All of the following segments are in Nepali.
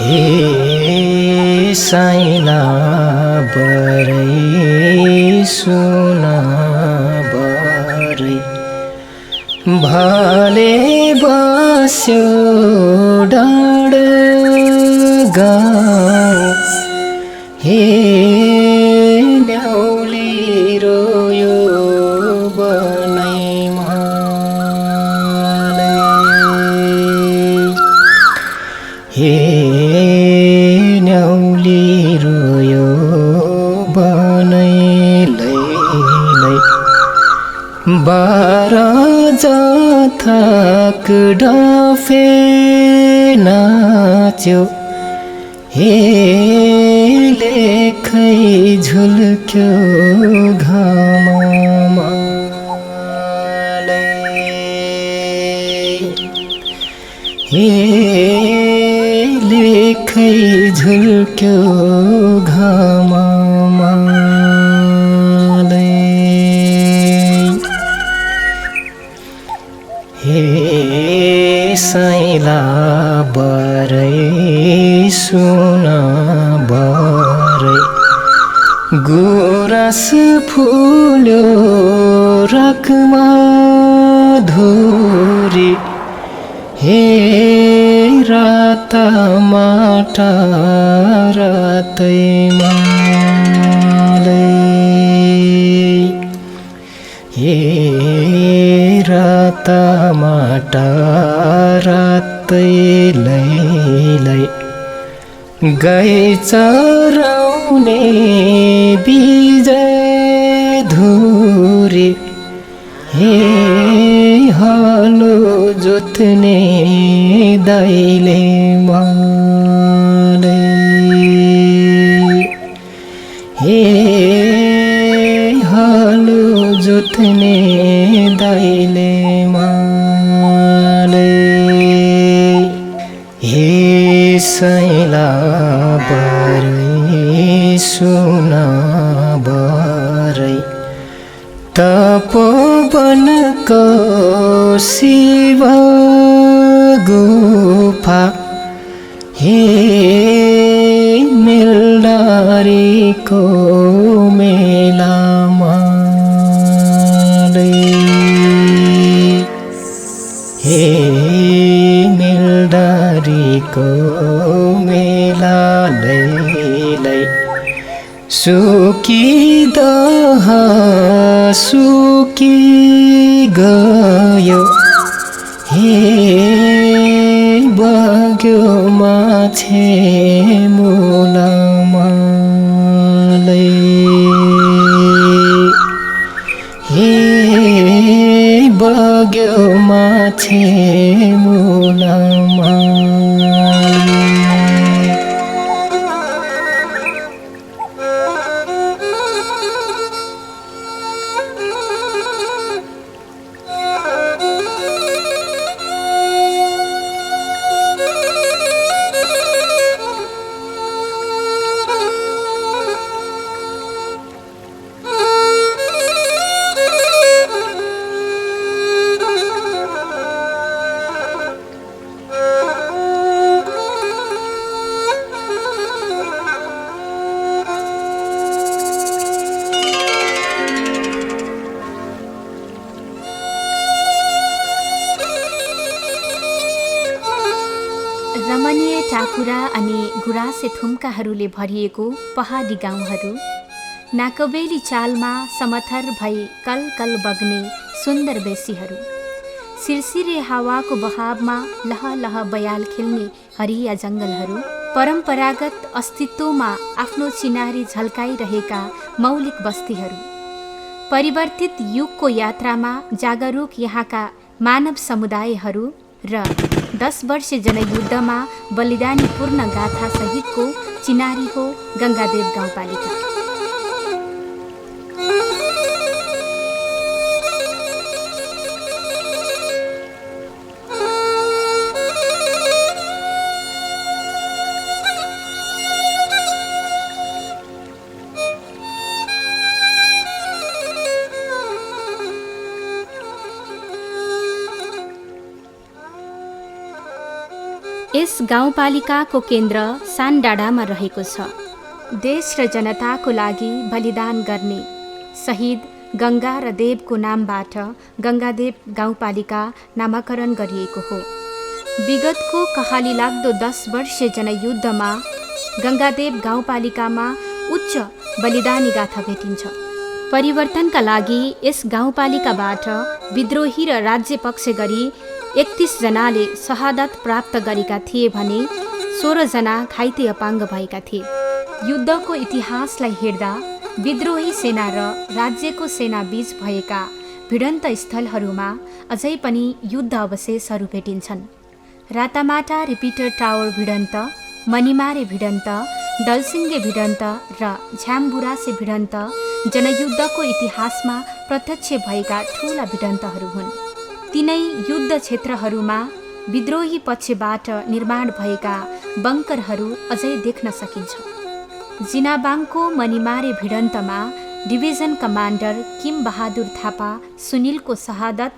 हे साइला बरै सुना बरै भले बस्यो डाँड गाउँ हे न्याउली रोयो बनैमा हे न्याउली रोयो बनैलै बाह्र जथाक डफे नाच्यो हे लेखै झुल्क्यो घाममा हे लेखै झुल्क्यो घाममा हे साइला बरै सुना बरै गुराँस फुल्यो राखमा धुरी हे राता माटा रातैमा हे राता माटा रातै लै गाई चराउने बिजय धुरी हे हलो जोत्ने दाइले माले हे हलो जोत्ने दाइले माले हे साइला बरै सुना बरै तपोवनको शिव गुफा हे मेलडारीको मेलामा हे मेलडारीको मेला लै सुकी दह सुकी गयो हे बग्यो माछे मुलामा हे बग्यो माछे मुलामा रमणीय टाकुरा अनि गुराँसे थुम्काहरूले भरिएको पहाडी गाउँहरू, नाकबेली चालमा समथर भई कलकल बग्ने सुन्दर बेसीहरू, सिरसिरे हावाको बहावमा लहलह बयाल खेल्ने हरिया जङ्गलहरू, परम्परागत अस्तित्वमा आफ्नो चिनारी झल्काइरहेका मौलिक बस्तीहरू, परिवर्तित युगको यात्रामा जागरुक यहाँका मानव समुदायहरू र 10 वर्षे जनयुद्धमा बलिदानी पूर्ण गाथा सहितको चिनारी हो गङ्गादेव गाउँपालिका। यस गाउँपालिकाको केन्द्र सानडाँडामा रहेको छ। देश र जनताको लागि बलिदान गर्ने शहीद गङ्गा र देवको नामबाट गङ्गादेव गाउँपालिका नामाकरण गरिएको हो। विगतको कहाली लाग्दो 10 वर्षे जनयुद्धमा गङ्गादेव गाउँपालिकामा उच्च बलिदानी गाथा भेटिन्छ। परिवर्तनका लागि यस गाउँपालिकाबाट विद्रोही र राज्य पक्ष गरी 31 जनाले शहादत प्राप्त गरेका थिए भने 16 जना घाइते अपाङ्ग भएका थिए। युद्धको इतिहासलाई हेर्दा विद्रोही सेना र राज्यको सेना बीच भएका भिडन्त स्थलहरूमा अझै पनि युद्ध अवशेषहरू भेटिन्छन्। रातामाटा रिपिटर टावर भिडन्त, मनिमारे भिडन्त, दलसिङ्गे भिडन्त र झ्यामबुरासे भिडन्त जनयुद्धको इतिहासमा प्रत्यक्ष भएका ठूला भिडन्तहरू हुन्। तिनै युद्ध क्षेत्रहरूमा विद्रोही पक्षबाट निर्माण भएका बङ्करहरू अझै देख्न सकिन्छ। जिनाबाङको मनिमारे भिडन्तमा डिभिजन कमान्डर किम बहादुर थापा सुनिलको शहादत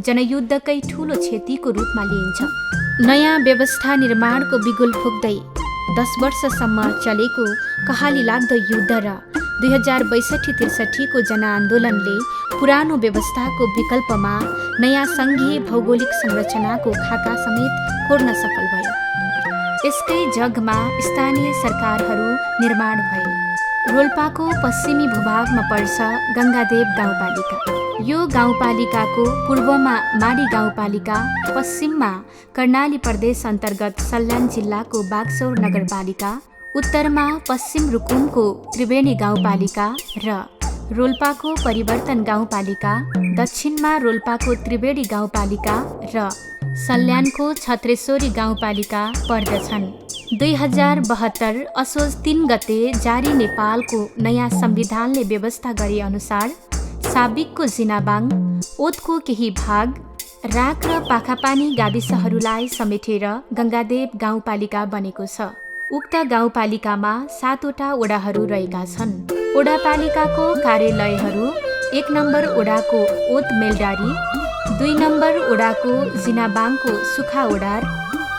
जनयुद्धकै ठूलो क्षतिको रूपमा लिइन्छ। नयाँ व्यवस्था निर्माणको बिगुल फुक्दै 10 वर्षसम्म चलेको कहाली लाग्दो युद्ध र 2062-63 को जनआन्दोलनले पुरानो व्यवस्थाको विकल्पमा नयाँ सङ्घीय भौगोलिक संरचनाको खाका समेत कोर्न सफल भयो। यसकै जगमा स्थानीय सरकारहरू निर्माण भए। रोल्पाको पश्चिमी भूभागमा पर्छ गङ्गादेव गाउँपालिका। यो गाउँपालिकाको पूर्वमा माडी गाउँपालिका, पश्चिममा कर्णाली प्रदेश अन्तर्गत सल्यान जिल्लाको बागसौर नगरपालिका, उत्तरमा पश्चिम रुकुमको त्रिवेणी गाउँपालिका र रोल्पाको परिवर्तन गाउँपालिका, दक्षिणमा रोल्पाको त्रिवेणी गाउँपालिका र सल्यानको छत्रेश्वरी गाउँपालिका पर्दछन्। 2072 असोज 3 गते जारी नेपालको नयाँ संविधानले व्यवस्था गरे अनुसार साबिकको जिनाबाङ, ओतको केही भाग, राक र पाखापानी गाविसहरूलाई समेटेर गङ्गादेव गाउँपालिका बनेको छ। उक्त गाउँपालिकामा 7 वटा ओडाहरू रहेका छन्। ओडापालिकाको कार्यालयहरू 1 नम्बर ओडाको ओत मेलडारी, 2 नम्बर ओडाको जिनाबाङको सुखा ओडार,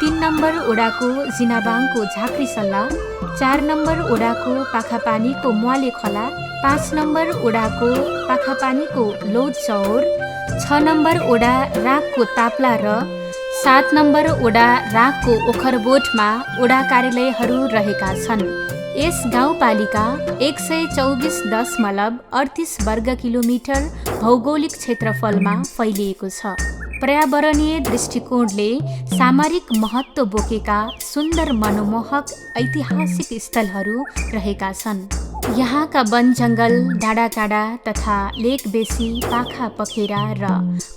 3 नम्बर ओडाको जिनाबाङको झाँक्री सल्ला, 4 नम्बर ओडाको पाखापानीको मुवाले खोला, 5 नम्बर ओडाको पाखापानीको लौद चौर, 6 नम्बर ओडा राकको ताप्ला र 7 नम्बर ओडा राकको ओखरबोटमा ओडा कार्यालयहरू रहेका छन्। यस गाउँपालिका 124.38 वर्ग किलोमिटर भौगोलिक क्षेत्रफलमा फैलिएको छ। पर्यावरणीय दृष्टिकोणले सामरिक महत्त्व बोकेका सुन्दर मनमोहक ऐतिहासिक स्थलहरू रहेका छन्। यहाँका वन जङ्गल, डाँडाकाँडा तथा लेक बेसी, पाखा पखेरा र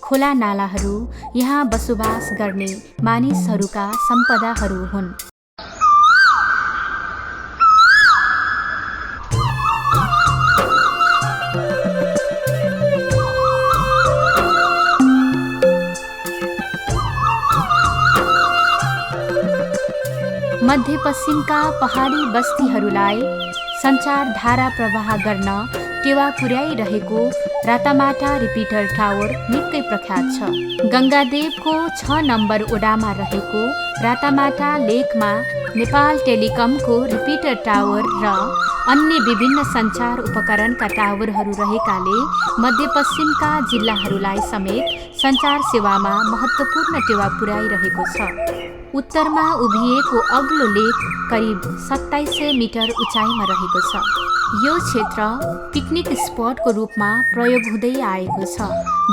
खोला नालाहरू यहाँ बसोबास गर्ने मानिसहरूका सम्पदाहरू हुन्। मध्यपश्चिमका पहाडी बस्तीहरूलाई सञ्चार धारा प्रवाह गर्न टेवा पुर्याइरहेको रातामाटा रिपिटर टावर निकै प्रख्यात छ। गङ्गादेवको 6 नम्बर ओडामा रहेको रातामाटा लेकमा नेपाल टेलिकमको रिपिटर टावर र अन्य विभिन्न सञ्चार उपकरणका टावरहरू रहेकाले मध्यपश्चिमका जिल्लाहरूलाई समेत सञ्चार सेवामा महत्त्वपूर्ण टेवा पुर्याइरहेको छ। उत्तरमा उभिएको अग्लो लेक करिब 2700 मिटर उचाइमा रहेको छ। यो क्षेत्र पिकनिक स्पटको रूपमा प्रयोग हुँदै आएको छ,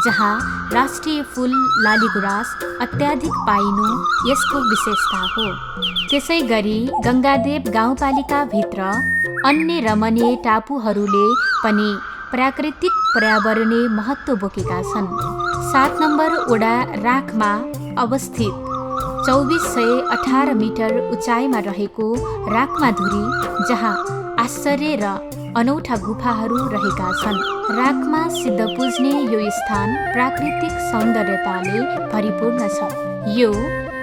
जहाँ राष्ट्रिय फुल लालीगुराँस अत्याधिक पाइनु यसको विशेषता हो। त्यसै गरी गङ्गादेव गाउँपालिकाभित्र अन्य रमणीय टापुहरूले पनि प्राकृतिक पर्यावरणीय महत्त्व बोकेका छन्। 7 नम्बर ओडा राकमा अवस्थित 2418 मिटर उचाइमा रहेको राकमाधुरी, जहाँ आश्चर्य र अनौठा गुफाहरू रहेका छन्। राकमा सिद्ध पुज्ने यो स्थान प्राकृतिक सौन्दर्यताले भरिपूर्ण छ। यो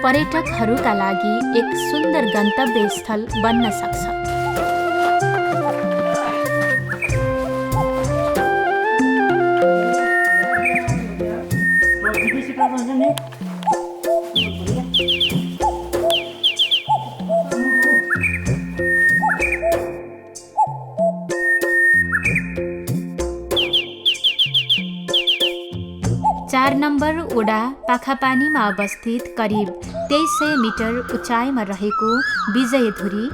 पर्यटकहरूका लागि एक सुन्दर गन्तव्य स्थल बन्न सक्छ। 4 नम्बर ओडा पाखापानीमा अवस्थित करिब 2300 मिटर उचाइमा रहेको विजयधुरी,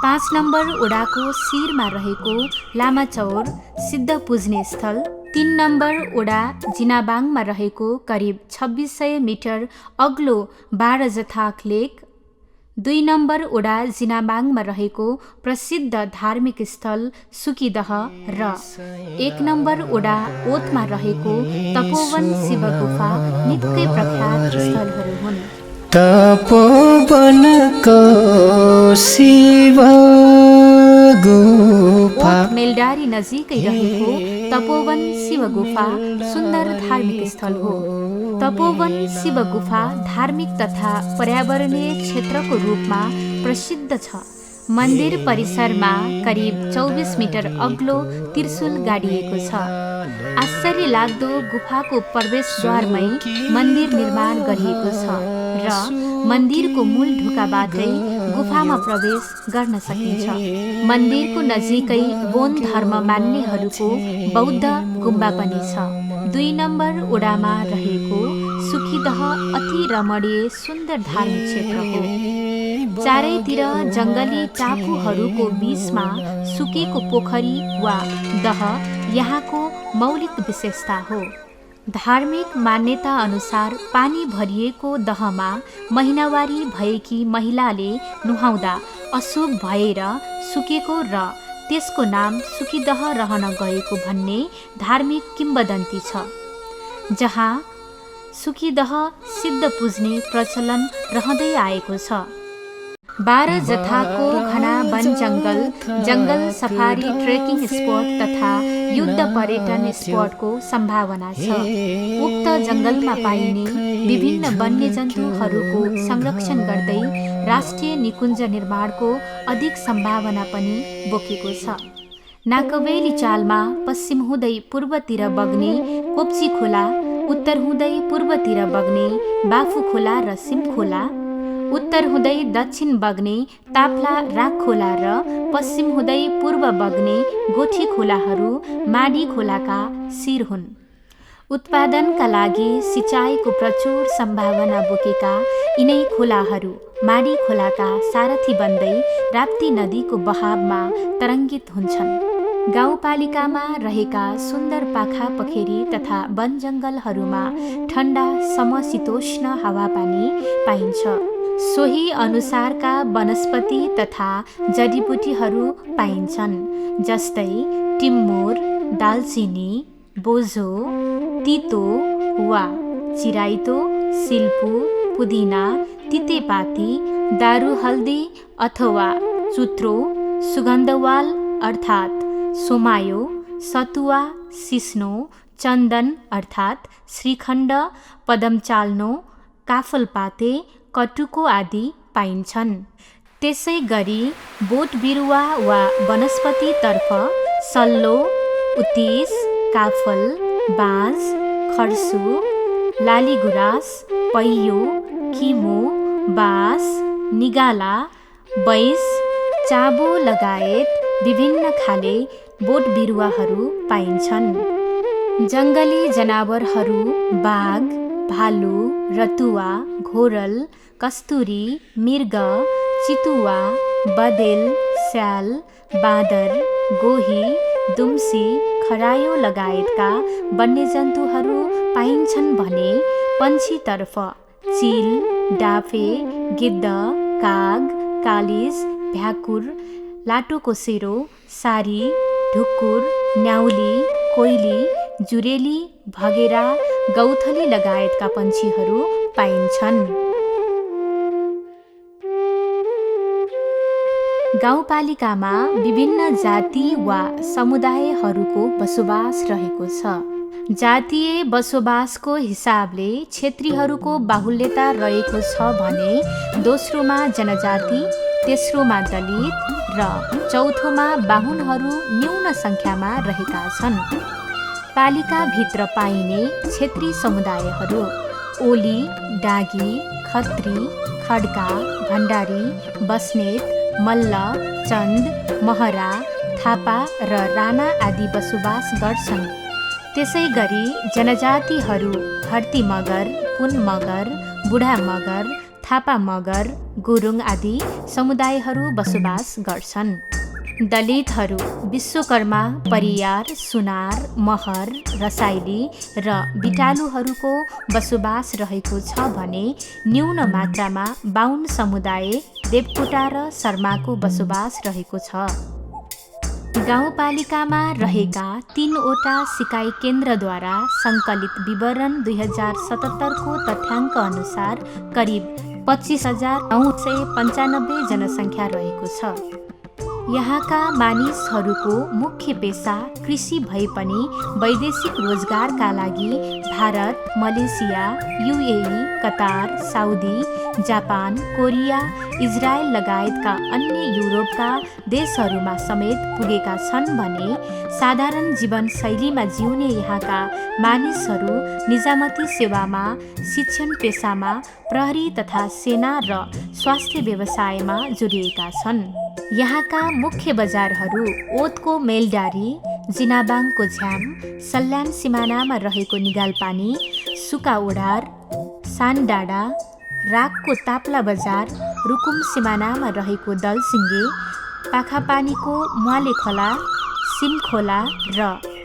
5 नम्बर ओडाको शिरमा रहेको लामाचौर सिद्ध पुज्ने स्थल, 3 नम्बर ओडा जिनाबाङमा रहेको करिब 2600 मिटर अग्लो बारजथाक लेक, 2 नम्बर ओडा जिनाबाङमा रहेको प्रसिद्ध धार्मिक स्थल सुकीदह र 1 नम्बर ओडा ओतमा रहेको तपोवन शिव गुफा निकै प्रख्यात स्थलहरू हुन्। तपोवनको शिव गुफा ओत मेलडारी नजिकै रहेको तपोवन शिव गुफा सुन्दर धार्मिक स्थल हो। तपोवन शिव गुफा धार्मिक तथा पर्यावरणीय क्षेत्रको रूपमा प्रसिद्ध छ। मन्दिर परिसरमा करिब 24 मिटर अग्लो त्रिशूल गाडिएको छ। आश्चर्य लाग्दो गुफाको प्रवेशद्वारमै मन्दिर निर्माण गरिएको छ र मन्दिरको मूल ढोकाबाटै गुफामा प्रवेश गर्न सकिन्छ। मन्दिरको नजिकै बौद्ध धर्म मान्नेहरूको बौद्ध गुम्बा पनि छ। 2 नम्बर ओडामा रहेको सुकीदह अति रमणीय सुन्दर धार्मिक क्षेत्र हो। चारैतिर जङ्गली टापुहरूको बीचमा सुकेको पोखरी वा दह यहाँको मौलिक विशेषता हो। धार्मिक मान्यता अनुसार पानी भरिएको दहमा महिनावारी भएकी महिलाले नुहाउँदा अशुभ भएर सुकेको र त्यसको नाम सुकीदह रहन गएको भन्ने धार्मिक किम्वदन्ती छ। जहाँ सुकीदह सिद्ध पुज्ने प्रचलन रहँदै आएको छ। बारजथाको घना वन जङ्गल सफारी ट्रेकिङ स्पट तथा युद्ध पर्यटन स्पटको सम्भावना छ। उक्त जङ्गलमा पाइने विभिन्न वन्यजन्तुहरूको संरक्षण गर्दै राष्ट्रिय निकुञ्ज निर्माणको अधिक सम्भावना पनि बोकेको छ। नाकवेली चालमा पश्चिम हुँदै पूर्वतिर बग्ने कोप्ची खोला, उत्तर हुँदै पूर्वतिर बग्ने बाफु खोला र सिम खोला, उत्तर हुँदै दक्षिण बग्ने ताप्ला राख खोला र पश्चिम हुँदै पूर्व बग्ने गोठी खोलाहरू माडी खोलाका शिर हुन्। उत्पादनका लागि सिँचाइको प्रचुर सम्भावना बोकेका यिनै खोलाहरू माडी खोलाका सारथी बन्दै राप्ती नदीको बहावमा तरङ्गित हुन्छन्। गाउँपालिकामा रहेका सुन्दर पाखा पखेरी तथा वन जङ्गलहरूमा ठन्डा समशीतोष्ण हावापानी पाइन्छ। सोही अनुसारका वनस्पति तथा जडीबुटीहरू पाइन्छन्, जस्तै टिम्मुर, दालचिनी, बोझो, तितो वा चिराइतो, सिल्पु, पुदिना, तितेपाती, दारू हल्दी अथवा चुत्रो, सुगन्धवाल अर्थात् सोमायो, सतुवा, सिस्नो, चन्दन अर्थात् श्रीखण्ड, पदमचाल्नो, काफलपाते, कटुको आदि पाइन्छन्। त्यसै गरी बोट बिरुवा वा वनस्पतितर्फ सल्लो, उत्तिस, काफल, बाँझ, खर्सु, लालीगुराँस, पैयो, किमो, बाँस, निगाला, बैंस, चाबो लगायत विभिन्न खाले बोट बिरुवाहरू पाइन्छन्। जङ्गली जनावरहरू बाघ, भालु, रतुवा, घोरल, कस्तुरी, मृग, चितुवा, बदेल, स्याल, बाँदर, गोही, दुम्सी, खरायो लगायतका वन्यजन्तुहरू पाइन्छन् भने पन्छीतर्फ चिल, डाफे, गिद्ध, काग, कालिज, भ्याकुर, लाटोकोसेरो, सारी, ढुकुर, न्याउली, कोइली, जुरेली, भगेरा, गौथली लगायतका पन्छीहरू पाइन्छन्। गाउँपालिकामा विभिन्न जाति वा समुदायहरूको बसोबास रहेको छ। जातीय बसोबासको हिसाबले क्षेत्रीहरूको बाहुल्यता रहेको छ भने दोस्रोमा जनजाति, तेस्रोमा दलित र चौथोमा बाहुनहरू न्यून सङ्ख्यामा रहेका छन्। पालिकाभित्र पाइने क्षेत्री समुदायहरू ओली, डागी, खत्री, खड्का, भण्डारी, बस्नेत, मल्ल, चन्द, महरा, थापा र राणा आदि बसोबास गर्छन्। त्यसै गरी जनजातिहरू हर्ती मगर, पुन मगर, बुढा मगर, थापा मगर, गुरुङ आदि समुदायहरू बसोबास गर्छन्। दलितहरू विश्वकर्मा, परियार, सुनार, महर, रसाइली र बिटालुहरूको बसोबास रहेको छ भने न्यून मात्रामा बाहुन समुदाय, देवकोटा र शर्माको बसोबास रहेको छ। गाउँपालिकामा रहेका 3वटा सिकाइ केन्द्रद्वारा सङ्कलित विवरण 2077 को तथ्याङ्क अनुसार करिब 25,995 जनसङ्ख्या रहेको छ। यहाँका मानिसहरूको मुख्य पेसा कृषि भए पनि वैदेशिक रोजगारका लागि Bharat, Malaysia, UAE, Qatar, Saudi, Japan, Korea, Israel लगायतका अन्य युरोपका देशहरूमा समेत पुगेका छन् भने साधारण जीवनशैलीमा जिउने यहाँका मानिसहरू निजामती सेवामा, शिक्षण पेसामा, प्रहरी तथा सेना र स्वास्थ्य व्यवसायमा जोडिएका छन्। यहाँका मुख्य बजारहरू ओतको मेलडारी, जिनाबाङको झ्याम, सल्यान सिमानामा रहेको निगालपानी, सुका ओडार, सानडाँडा, रागको ताप्ला बजार, रुकुम सिमानामा रहेको दलसिङ्गे, पाखापानीको मुवाले खोला, सिमखोला र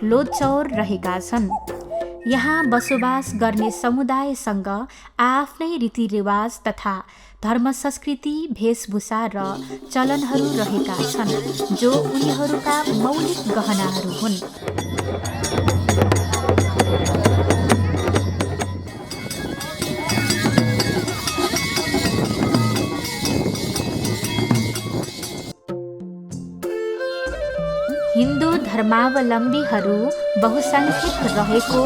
लोधचौर रहेका छन्। यहाँ बसोबास गर्ने समुदायसँग आफ्नै रीतिरिवाज तथा धर्म, संस्कृति, वेशभूषा र चलनहरू रहेका छन् जो उनीहरूका मौलिक गहनाहरू हुन्। हिन्दू धर्मावलम्बीहरू बहुसङ्ख्यक रहेको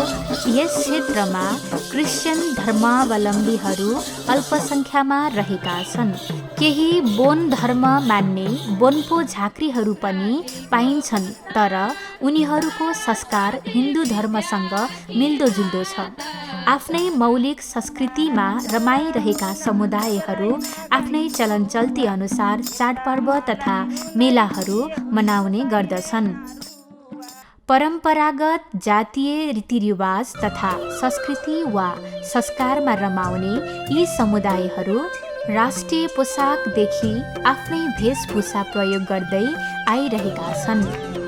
यस क्षेत्रमा क्रिश्चियन धर्मावलम्बीहरू अल्पसङ्ख्यामा रहेका छन्। केही बोन धर्म मान्ने बोन्पो झाँक्रीहरू पनि पाइन्छन्, तर उनीहरूको संस्कार हिन्दू धर्मसँग मिल्दोजुल्दो छ। आफ्नै मौलिक संस्कृतिमा रमाइरहेका समुदायहरू आफ्नै चलनचल्ती अनुसार चाडपर्व तथा मेलाहरू मनाउने गर्दछन्। परम्परागत जातीय रीतिरिवाज तथा संस्कृति वा संस्कारमा रमाउने यी समुदायहरू राष्ट्रिय पोसाकदेखि आफ्नै वेशभूषा प्रयोग गर्दै आइरहेका छन्।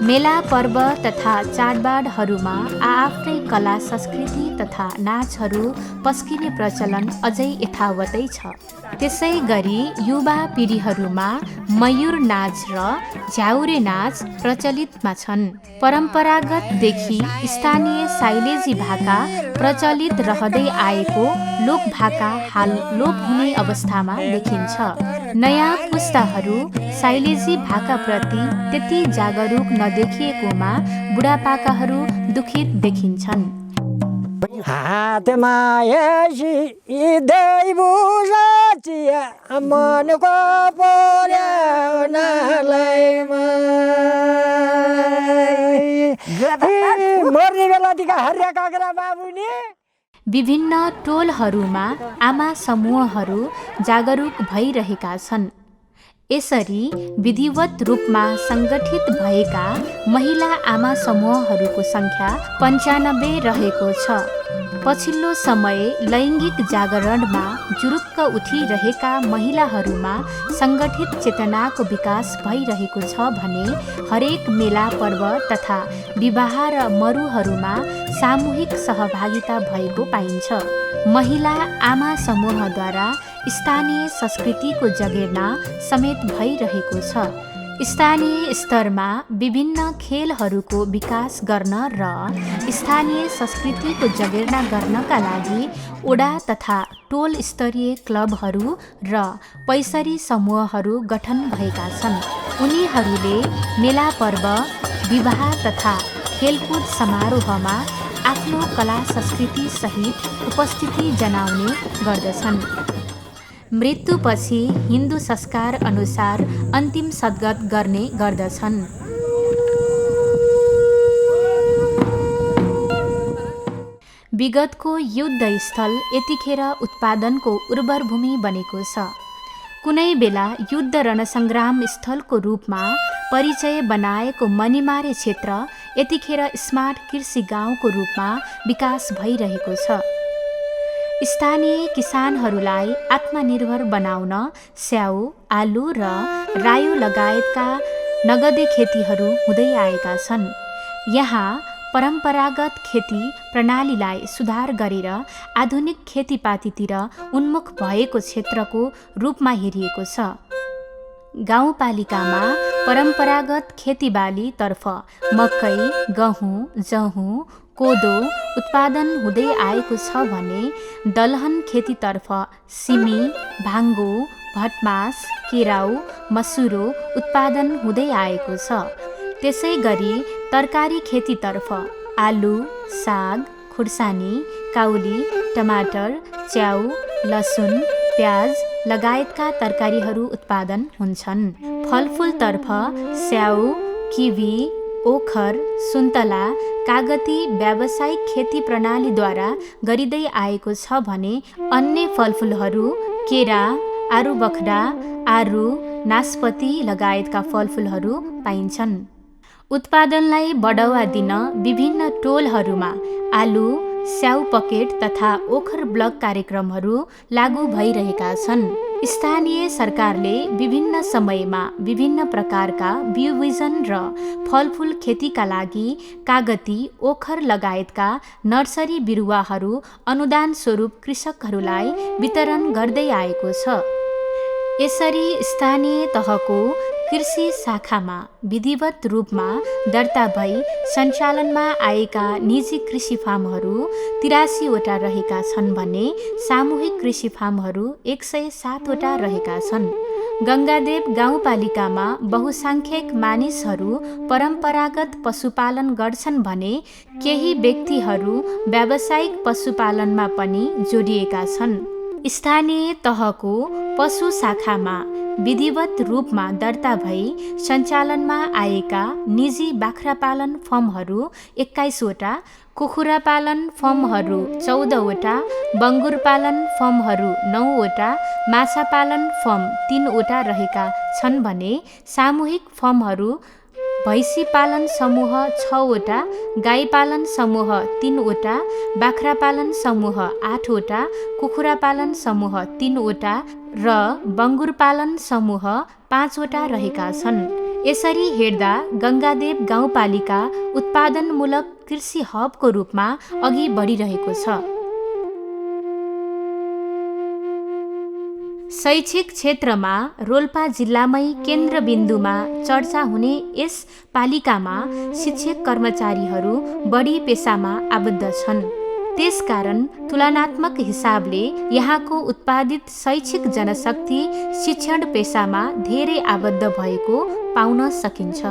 मेला, पर्व तथा चाडबाडहरूमा आफ्नै कला, संस्कृति तथा नाचहरू पस्किने प्रचलन अझै यथावतै छ। त्यसै गरी युवा पिँढीहरूमा मयूर नाच र झ्याउरे नाच प्रचलितमा छन्। परम्परागतदेखि स्थानीय साइलेजी भाका प्रचलित रहँदै आएको लोक भाका हाल लोप हुने अवस्थामा देखिन्छ। नयाँ पुस्ताहरू साइलेजी भाकाप्रति त्यति जागरुक नदेखिएकोमा बुढापाकाहरू दुखित देखिन्छन्। हातमा मनको मर्ने बेलादेखि हरिया काँक्रा बाबुनी। विभिन्न टोलहरूमा आमा समूहहरू जागरुक भइरहेका छन्। यसरी विधिवत रूपमा सङ्गठित भएका महिला आमा समूहहरूको सङ्ख्या 95 रहेको छ। पछिल्लो समय लैङ्गिक जागरणमा जुरुक्क उठिरहेका महिलाहरूमा सङ्गठित चेतनाको विकास भइरहेको छ भने हरेक मेला, पर्व तथा विवाह र मरुहरूमा सामूहिक सहभागिता भएको पाइन्छ। महिला आमा समूहद्वारा स्थानीय संस्कृतिको जगेर्ना समेत भइरहेको छ। स्थानीय स्तरमा विभिन्न खेलहरूको विकास गर्न र स्थानीय संस्कृतिको जगेर्ना गर्नका लागि ओडा तथा टोल स्तरीय क्लबहरू र पैसरी समूहहरू गठन भएका छन्। उनीहरूले मेला, पर्व, विवाह तथा खेलकुद समारोहमा आफ्नो कला संस्कृति सहित उपस्थिति जनाउने गर्दछन्। मृत्युपछि हिन्दू संस्कार अनुसार अन्तिम सद्गत गर्ने गर्दछन्। विगतको युद्धस्थल यतिखेर उत्पादनको उर्वर भूमि बनेको छ। कुनै बेला युद्ध रणसङ्ग्राम स्थलको रूपमा परिचय बनाएको मनिमारे क्षेत्र यतिखेर स्मार्ट कृषि गाउँको रूपमा विकास भइरहेको छ। स्थानीय किसानहरूलाई आत्मनिर्भर बनाउन स्याउ, आलु र रायो लगायतका नगदे खेतीहरू हुँदै आएका छन्। यहाँ परम्परागत खेती प्रणालीलाई सुधार गरेर आधुनिक खेतीपातीतिर उन्मुख भएको क्षेत्रको रूपमा हेरिएको छ। गाउँपालिकामा परम्परागत खेतीबालीतर्फ मकै, गहुँ, जहुँ, कोदो उत्पादन हुँदै आएको छ भने दलहन खेतीतर्फ सिमी, भाङ्गो, भटमास, केराउ, मसुरो उत्पादन हुँदै आएको छ। त्यसै गरी तरकारी खेतीतर्फ आलु, साग, खुर्सानी, काउली, टमाटर, च्याउ, लसुन, प्याज लगायतका तरकारीहरू उत्पादन हुन्छन्। फलफुलतर्फ स्याउ, किवी, ओखर, सुन्तला, कागती व्यावसायिक खेती प्रणालीद्वारा गरिँदै आएको छ भने अन्य फलफुलहरू केरा, आरुबखरा, आरु, नास्पति लगायतका फलफुलहरू पाइन्छन्। उत्पादनलाई बढावा दिन विभिन्न टोलहरूमा आलु, स्याउ पकेट तथा ओखर ब्लक कार्यक्रमहरू लागू भइरहेका छन्। स्थानीय सरकारले विभिन्न समयमा विभिन्न प्रकारका बिउ बिजन र फलफुल खेतीका लागि कागती, ओखर लगायतका नर्सरी बिरुवाहरू अनुदान स्वरूप कृषकहरूलाई वितरण गर्दै आएको छ। यसरी स्थानीय तहको कृषि शाखामा विधिवत रूपमा दर्ता भई सञ्चालनमा आएका निजी कृषि फार्महरू 83 वटा रहेका छन् भने सामूहिक कृषि फार्महरू 107 वटा रहेका छन्। गङ्गादेव गाउँपालिकामा बहुसङ्ख्यक मानिसहरू परम्परागत पशुपालन गर्छन् भने केही व्यक्तिहरू व्यावसायिक पशुपालनमा पनि जोडिएका छन्। स्थानीय तहको पशु शाखामा विधिवत रूपमा दर्ता भई सञ्चालनमा आएका निजी बाख्रा पालन फर्महरू 21 वटा, कुखुरा पालन फर्महरू 14 वटा, बङ्गुर पालन फर्महरू 9 वटा, माछा पालन फर्म 3 वटा रहेका छन् भने सामूहिक फर्महरू भैँसी पालन समूह 6 वटा, गाई पालन समूह 3 वटा, बाख्रा पालन समूह 8 वटा, कुखुरा पालन समूह 3 वटा र बङ्गुर पालन समूह 5 वटा रहेका छन्। यसरी हेर्दा गङ्गादेव गाउँपालिका उत्पादनमूलक कृषि हबको रूपमा अघि बढिरहेको छ। शैक्षिक क्षेत्रमा रोल्पा जिल्लामै केन्द्रबिन्दुमा चर्चा हुने यस पालिकामा शिक्षक कर्मचारीहरू बढी पेसामा आबद्ध छन्। त्यसकारण तुलनात्मक हिसाबले यहाँको उत्पादित शैक्षिक जनशक्ति शिक्षण पेसामा धेरै आबद्ध भएको पाउन सकिन्छ।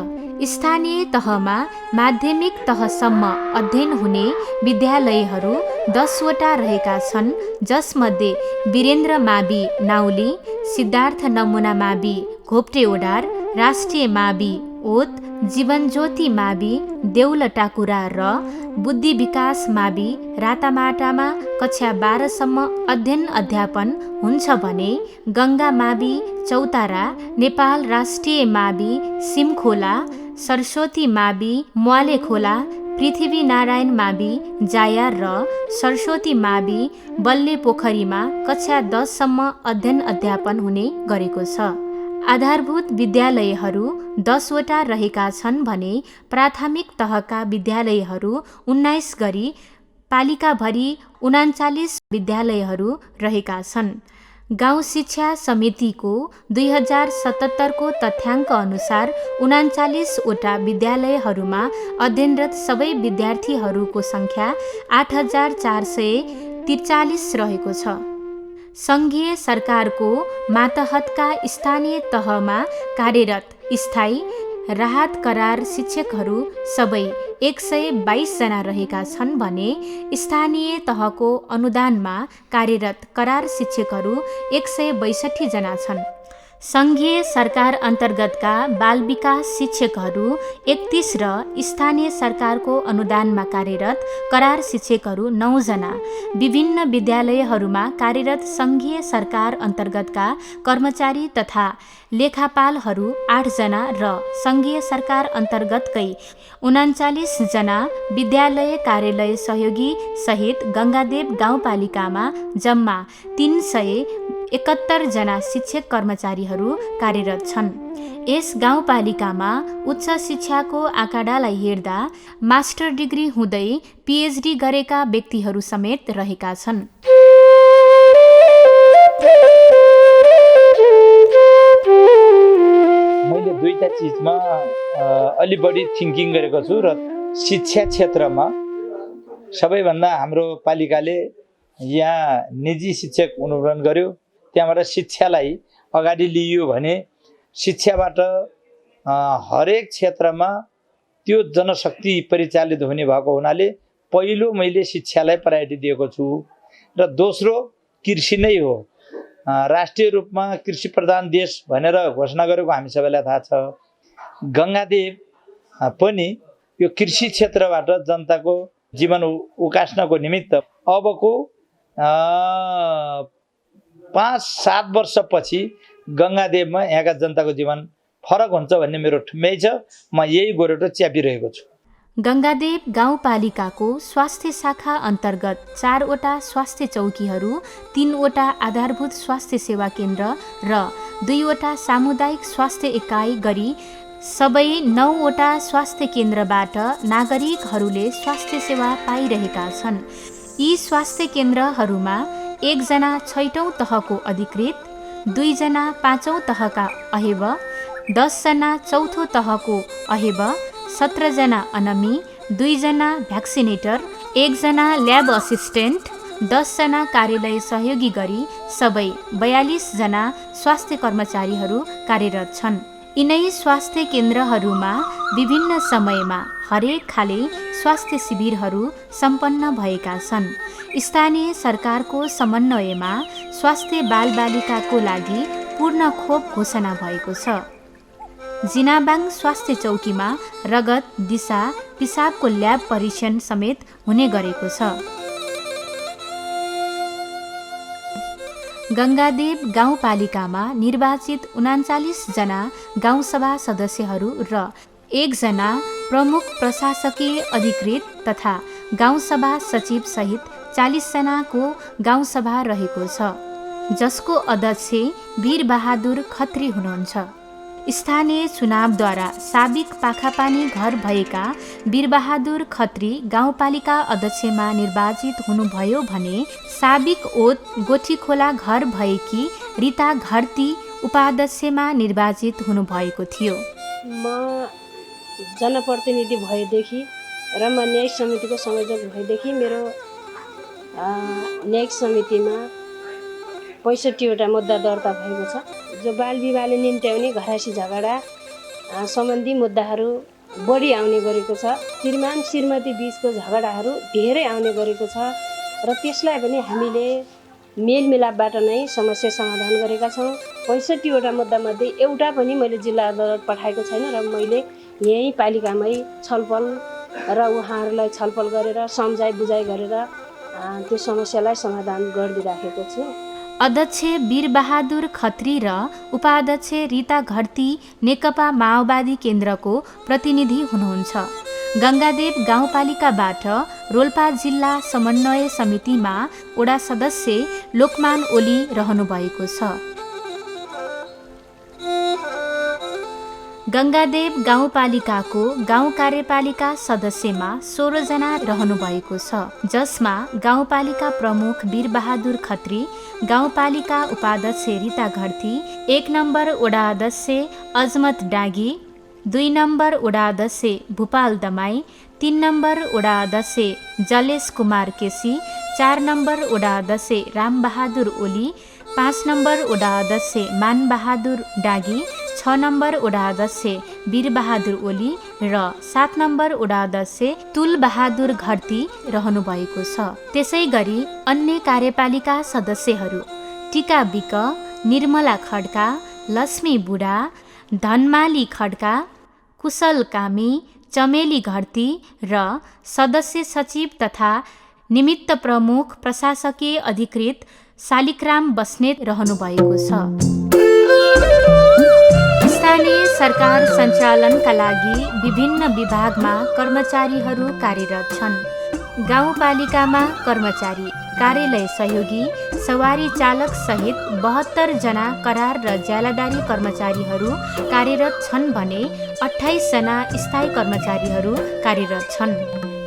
स्थानीय तहमा माध्यमिक तहसम्म अध्ययन हुने विद्यालयहरू 10 वटा रहेका छन्, जसमध्ये वीरेन्द्र मावि नाउली, सिद्धार्थ नमुना मावि घोप्टे ओडार, राष्ट्रिय मावि ओत, जीवनज्योति मावि देउलटाकुरा र बुद्धि विकास मावि रातामाटामा कक्षा 12 सम्म अध्ययन अध्यापन हुन्छ भने गङ्गा मावि चौतारा, नेपाल राष्ट्रिय मावि सिमखोला, सरस्वती मावि म्वाले खोला, पृथ्वी नारायण मावि जायार र सरस्वती मावि बल्ले पोखरीमा कक्षा 10 सम्म अध्ययन अध्यापन हुने गरेको छ। आधारभूत विद्यालयहरू 10 वटा रहेका छन् भने प्राथमिक तहका विद्यालयहरू 19 गरी पालिकाभरि 39 विद्यालयहरू रहेका छन्। गाउँ शिक्षा समितिको 2077 को तथ्याङ्क अनुसार 39 वटा विद्यालयहरूमा अध्ययनरत सबै विद्यार्थीहरूको सङ्ख्या 8443 रहेको छ। सङ्घीय सरकारको मातहतका स्थानीय तहमा कार्यरत स्थायी राहत करार शिक्षकहरू सबै 122 जना रहेका छन् भने स्थानीय तहको अनुदानमा कार्यरत करार शिक्षकहरू 162 जना छन्। सङ्घीय सरकार अन्तर्गतका बाल विकास शिक्षकहरू 31 र स्थानीय सरकारको अनुदानमा कार्यरत करार शिक्षकहरू 9 जना, विभिन्न विद्यालयहरूमा कार्यरत सङ्घीय सरकार अन्तर्गतका कर्मचारी तथा लेखापालहरू 8 जना र सङ्घीय सरकार अन्तर्गतकै 39 जना विद्यालय कार्यालय सहयोगी सहित गङ्गादेव गाउँपालिकामा जम्मा 371 जना शिक्षक कर्मचारीहरू कार्यरत छन्। यस गाउँपालिकामा उच्च शिक्षाको आँकडालाई हेर्दा मास्टर डिग्री हुँदै पिएचडी गरेका व्यक्तिहरू समेत रहेका छन्। मैले दुईटा चिजमा अलि बढी थिङ्किङ गरेको छु र शिक्षा क्षेत्रमा सबैभन्दा हाम्रो पालिकाले यहाँ निजी शिक्षक अनुदान गर्यो, त्यहाँबाट शिक्षालाई अगाडि लिइयो भने शिक्षाबाट हरेक क्षेत्रमा त्यो जनशक्ति परिचालित हुने भएको हुनाले पहिलो मैले शिक्षालाई प्रायोरिटी दिएको छु र दोस्रो कृषि नै हो। राष्ट्रिय रूपमा कृषि प्रधान देश भनेर घोषणा गरेको हामी सबैलाई थाहा छ। गङ्गादेव पनि यो कृषि क्षेत्रबाट जनताको जीवन उकास्नको निमित्त अबको 5-7 वर्षपछि गङ्गादेवमा यहाँका जनताको जीवन फरक हुन्छ भन्ने मेरो ठम्याइ छ। म यही गोरेटो च्यापिरहेको छु। गङ्गादेव गाउँपालिकाको स्वास्थ्य शाखा अन्तर्गत 4 वटा स्वास्थ्य चौकीहरू, 3 वटा आधारभूत स्वास्थ्य सेवा केन्द्र र 2 वटा सामुदायिक स्वास्थ्य इकाइ गरी सबै 9 वटा स्वास्थ्य केन्द्रबाट नागरिकहरूले स्वास्थ्य सेवा पाइरहेका छन्। यी स्वास्थ्य केन्द्रहरूमा 1 जना 6औं तहको अधिकृत, 2 जना 5औं तहका अहेब, 10 जना 4थो तहको अहेब, 17 जना अनमी, 2 जना भ्याक्सिनेटर, 1 जना ल्याब असिस्टेन्ट, 10 जना कार्यालय सहयोगी गरी सबै 42 जना स्वास्थ्य कर्मचारीहरू कार्यरत छन्। यिनै स्वास्थ्य केन्द्रहरूमा विभिन्न समयमा हरेक खाले स्वास्थ्य शिविरहरू सम्पन्न भएका छन्। स्थानीय सरकारको समन्वयमा स्वास्थ्य बालबालिकाको लागि पूर्ण खोप घोषणा भएको छ। जिनाबाङ स्वास्थ्य चौकीमा रगत, दिशा, पिसाबको ल्याब परीक्षण समेत हुने गरेको छ। गङ्गादेव गाउँपालिकामा निर्वाचित 39 जना गाउँसभा सदस्यहरू र 1 जना प्रमुख प्रशासकीय अधिकृत तथा गाउँसभा सचिव सहित 40 जनाको गाउँसभा रहेको छ, जसको अध्यक्ष वीरबहादुर खत्री हुनुहुन्छ। स्थानीय चुनावद्वारा साबिक पाखापानी घर भएका वीरबहादुर खत्री गाउँपालिका अध्यक्षमा निर्वाचित हुनुभयो भने साबिक ओत गोठीखोला घर भएकी रिता घरती उपाध्यक्षमा निर्वाचित हुनुभएको थियो। म जनप्रतिनिधि भएदेखि र म न्यायिक समितिको संयोजक भएदेखि मेरो न्यायिक समितिमा 65वटा मुद्दा दर्ता भएको छ। जो बाल विवाहले निम्त्याउने घरायसी झगडा सम्बन्धी मुद्दाहरू बढी आउने गरेको छ। श्रीमान श्रीमती बीचको झगडाहरू धेरै आउने गरेको छ र त्यसलाई पनि हामीले मेलमिलापबाट नै समस्या समाधान गरेका छौँ। 65वटा मुद्दामध्ये एउटा पनि मैले जिल्ला अदालत पठाएको छैन र मैले यहीँ पालिकामै छलफल र उहाँहरूलाई छलफल गरेर सम्झाइ बुझाइ गरेर त्यो समस्यालाई समाधान गरिदिराखेको छु। अध्यक्ष वीरबहादुर खत्री र उपाध्यक्ष रिता घरती नेकपा माओवादी केन्द्रको प्रतिनिधि हुनुहुन्छ। गङ्गादेव गाउँपालिकाबाट रोल्पा जिल्ला समन्वय समितिमा वडा सदस्य लोकमान ओली रहनुभएको छ। गङ्गादेव गाउँपालिकाको गाउँ कार्यपालिका सदस्यमा 16 जना रहनुभएको छ, जसमा गाउँपालिका प्रमुख वीरबहादुर खत्री, गाउँपालिका उपाध्यक्ष रिता घरती, 1 नम्बर वडा अध्यक्ष अजमत डागी, 2 नम्बर वडा अध्यक्ष भूपाल दमाई, 3 नम्बर वडा अध्यक्ष जलेश कुमार केसी, 4 नम्बर वडा अध्यक्ष रामबहादुर ओली, 5 नम्बर वडा अध्यक्ष मानबहादुर डागी, 6 नम्बर वडा अध्यक्ष वीरबहादुर ओली र 7 नम्बर वडा अध्यक्ष तुलबहादुर घरती रहनुभएको छ। त्यसै गरी अन्य कार्यपालिका सदस्यहरू टिका विक, निर्मला खड्का, लक्ष्मी बुढा, धनमाली खड्का, कुशल कामी, चमेली घरती र सदस्य सचिव तथा निमित्त प्रमुख प्रशासकीय अधिकृत शालिग्राम बस्नेत रहनुभएको छ। स्थानीय सरकार सञ्चालनका लागि विभिन्न विभागमा कर्मचारीहरू कार्यरत छन्। गाउँपालिकामा कर्मचारी, कार्यालय सहयोगी, सवारी चालक सहित 72 जना करार र ज्यालादारी कर्मचारीहरू कार्यरत छन् भने 28 जना स्थायी कर्मचारीहरू कार्यरत छन्।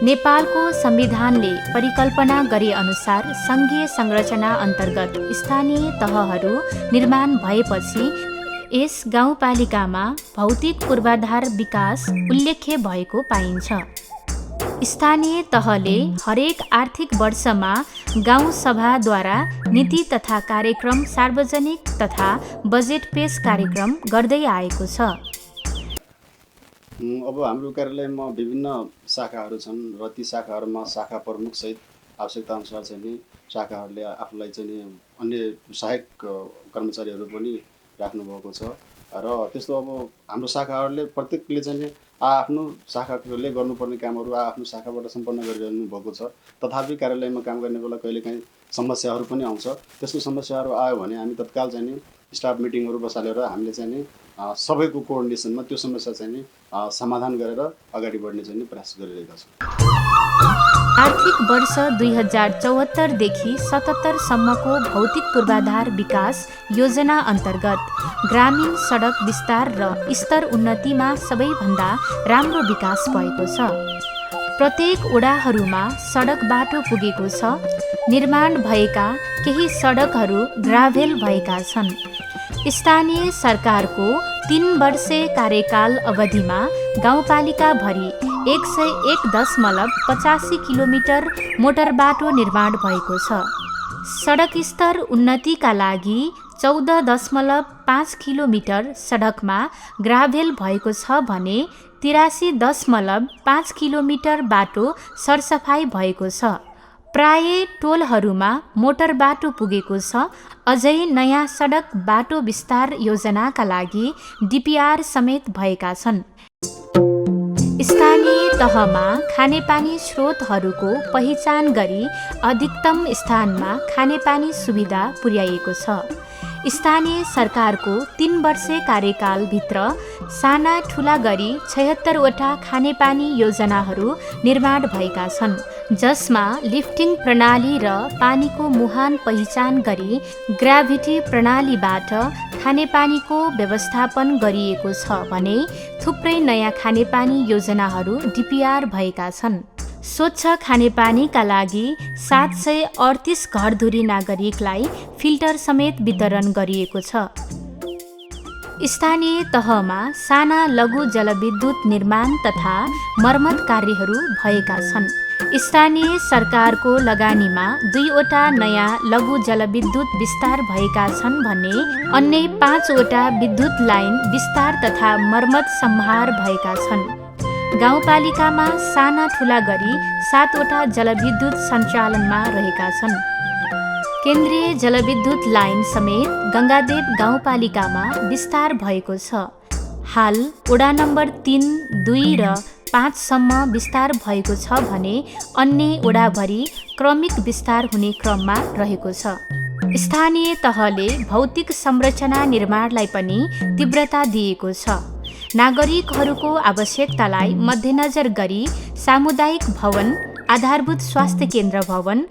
नेपालको संविधानले परिकल्पना गरे अनुसार सङ्घीय संरचना अन्तर्गत स्थानीय तहहरू निर्माण भएपछि यस गाउँपालिकामा भौतिक पूर्वाधार विकास उल्लेख्य भएको पाइन्छ। स्थानीय तहले हरेक आर्थिक वर्षमा गाउँ सभाद्वारा नीति तथा कार्यक्रम सार्वजनिक तथा बजेट पेश कार्यक्रम गर्दै आएको छ। अब हाम्रो कार्यालयमा विभिन्न शाखाहरू छन् र ती शाखाहरूमा शाखा प्रमुख सहित आवश्यकता अनुसार चाहिँ नि शाखाहरूले आफूलाई चाहिँ नि अन्य सहायक कर्मचारीहरू पनि राख्नुभएको छ र त्यस्तो अब हाम्रो शाखाहरूले प्रत्येकले चाहिँ नि आफ्नो शाखाले गर्नुपर्ने कामहरू आफ्नो शाखाबाट सम्पन्न गरिरहनु भएको छ। तथापि कार्यालयमा काम गर्ने बेला कहिलेकाहीँ समस्याहरू पनि आउँछ। त्यस्तो समस्याहरू आयो भने हामी तत्काल चाहिँ नि स्टाफ मिटिङहरू बसालेर हामीले चाहिँ नि सबैको कोअर्डिनेसनमा त्यो समस्या चाहिँ नि समाधान गरेर अगाडि बढ्ने चाहिँ नि प्रयास गरिरहेका छौँ। आर्थिक वर्ष 2074 देखि 77 सम्मको भौतिक पूर्वाधार विकास योजना अन्तर्गत ग्रामीण सडक विस्तार र स्तर उन्नतिमा सबैभन्दा राम्रो विकास भएको छ। प्रत्येक वडाहरूमा सडक बाटो पुगेको छ। निर्माण भएका केही सडकहरू ग्राभेल भएका छन्। स्थानीय सरकारको 3 वर्षे कार्यकाल अवधिमा गाउँपालिका भरि 101.85 किलोमिटर मोटर बाटो निर्माण भएको छ। सडक स्तर उन्नतिका लागि 14.5 किलोमिटर सडकमा ग्राभेल भएको छ भने 83.5 किलोमिटर बाटो सरसफाइ भएको छ। प्राय टोलहरूमा मोटर बाटो पुगेको छ। अझै नयाँ सडक बाटो विस्तार योजनाका लागि डिपिआर समेत भएका छन्। स्थानीय तहमा खानेपानी स्रोतहरूको पहिचान गरी अधिकतम स्थानमा खानेपानी सुविधा पुर्याइएको छ। स्थानीय सरकारको 3 वर्षे कार्यकालभित्र साना ठुला गरी 76वटा खानेपानी योजनाहरू निर्माण भएका छन्, जसमा लिफ्टिङ प्रणाली र पानीको मुहान पहिचान गरी ग्राभिटी प्रणालीबाट खानेपानीको व्यवस्थापन गरिएको छ भने थुप्रै नयाँ खानेपानी योजनाहरू डिपिआर भएका छन्। स्वच्छ खानेपानीका लागि 738 घरधुरी नागरिकलाई फिल्टर समेत वितरण गरिएको छ। स्थानीय तहमा साना लघु जलविद्युत निर्माण तथा मर्मत कार्यहरू भएका छन्। स्थानीय सरकारको लगानीमा 2वटा नयाँ लघु जलविद्युत विस्तार भएका छन् भने अन्य 5वटा विद्युत लाइन विस्तार तथा मर्मत सम्हार भएका छन्। गाउँपालिकामा साना ठुला गरी 7वटा जलविद्युत सञ्चालनमा रहेका छन्। केन्द्रीय जलविद्युत लाइन समेत गङ्गादेव गाउँपालिकामा विस्तार भएको छ। हाल वडा नम्बर 3, 2 र 5 सम्म विस्तार भएको छ भने अन्य वडाभरि क्रमिक विस्तार हुने क्रममा रहेको छ। स्थानीय तहले भौतिक संरचना निर्माणलाई पनि तीव्रता दिएको छ। नागरिकहरूको आवश्यकतालाई मध्यनजर गरी सामुदायिक भवन, आधारभूत स्वास्थ्य केन्द्र भवन,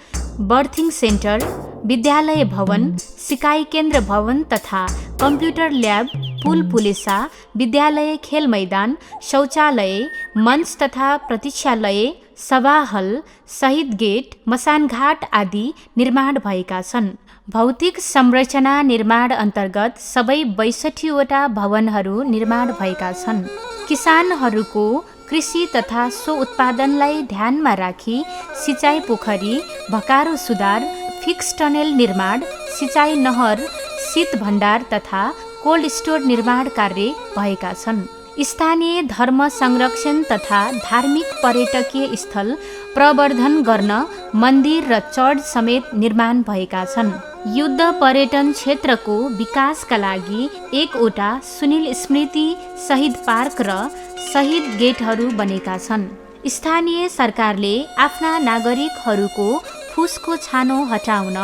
बर्थिङ सेन्टर, विद्यालय भवन, सिकाइ केन्द्र भवन तथा कम्प्युटर ल्याब, पुल पुलेसा, विद्यालय खेल मैदान, शौचालय, मञ्च तथा प्रतीक्षालय, सभा हल, शहीद गेट, मसानघाट आदि निर्माण भएका छन्। भौतिक संरचना निर्माण अन्तर्गत सबै 62वटा भवनहरू निर्माण भएका छन्। किसानहरूको कृषि तथा सो उत्पादनलाई ध्यानमा राखी सिँचाइ पोखरी, भकारो सुधार, फिक्स टनेल निर्माण, सिँचाइ नहर, शीत भण्डार तथा कोल्ड स्टोर निर्माण कार्य भएका छन्। स्थानीय धर्म संरक्षण तथा धार्मिक पर्यटकीय स्थल प्रवर्धन गर्न मन्दिर र चर्च समेत निर्माण भएका छन्। युद्ध पर्यटन क्षेत्रको विकासका लागि एकवटा सुनिल स्मृति शहीद पार्क र शहीद गेटहरू बनेका छन्। स्थानीय सरकारले आफ्ना नागरिकहरूको फुसको छानो हटाउन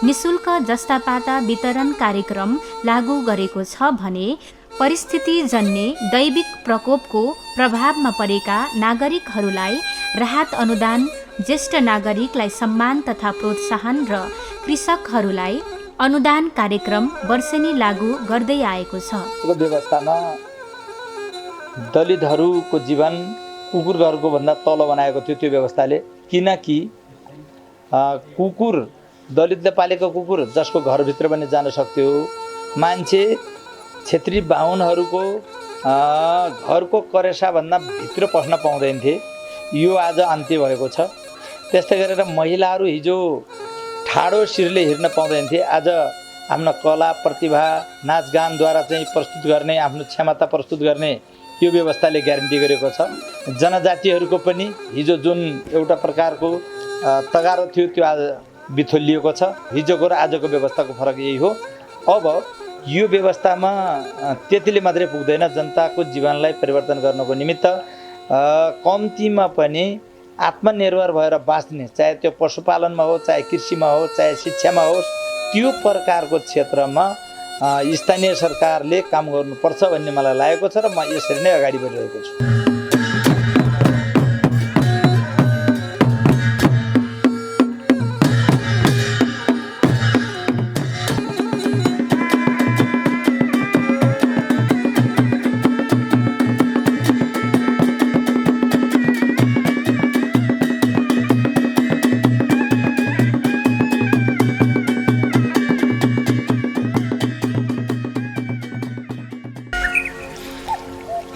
निशुल्क जस्तापाता वितरण कार्यक्रम लागू गरेको छ भने परिस्थितिजन्य दैविक प्रकोपको प्रभावमा परेका नागरिकहरूलाई राहत अनुदान, ज्येष्ठ नागरिकलाई सम्मान तथा प्रोत्साहन र कृषकहरूलाई अनुदान कार्यक्रम वर्षेनी लागू गर्दै आएको छ। यो व्यवस्थामा दलितहरूको जीवन कुकुर घरको भन्दा तल बनाएको थियो त्यो व्यवस्थाले, किनकि कुकुर दलितले पालेको कुकुर जसको घरभित्र पनि जान सक्थ्यो, मान्छे क्षेत्री बाहुनहरूको घरको करेसाभन्दा भित्र पस्न पाउँदैन थिए। यो आज अन्त्य भएको छ। त्यस्तै गरेर महिलाहरू हिजो ठाडो शिरले हिँड्न पाउँदैन थिए, आज आफ्नो कला प्रतिभा नाचगानद्वारा चाहिँ प्रस्तुत गर्ने, आफ्नो क्षमता प्रस्तुत गर्ने यो व्यवस्थाले ग्यारेन्टी गरेको छ। जनजातिहरूको पनि हिजो जुन एउटा प्रकारको तगारो थियो त्यो आज बिथोलिएको छ। हिजोको र आजको व्यवस्थाको फरक यही हो। अब यो व्यवस्थामा त्यतिले मात्रै पुग्दैन, जनताको जीवनलाई परिवर्तन गर्नको निमित्त कम्तीमा पनि आत्मनिर्भर भएर बाँच्ने, चाहे त्यो पशुपालनमा हो, चाहे कृषिमा हो, चाहे शिक्षामा होस्, त्यो प्रकारको क्षेत्रमा स्थानीय सरकारले काम गर्नुपर्छ भन्ने मलाई लागेको छ र म यसरी नै अगाडि बढिरहेको छु।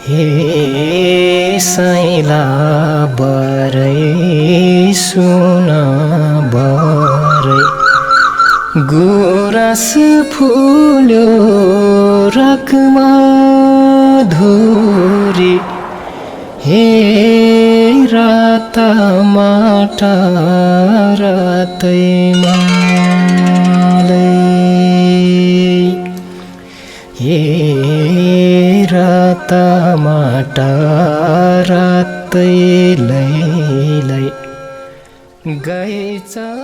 हे साइला बरै सुन बरै गुराँस फुल्यो राखमा धुरी हे राता माटा रातैमा हे राता माटा रातै लै गएछ।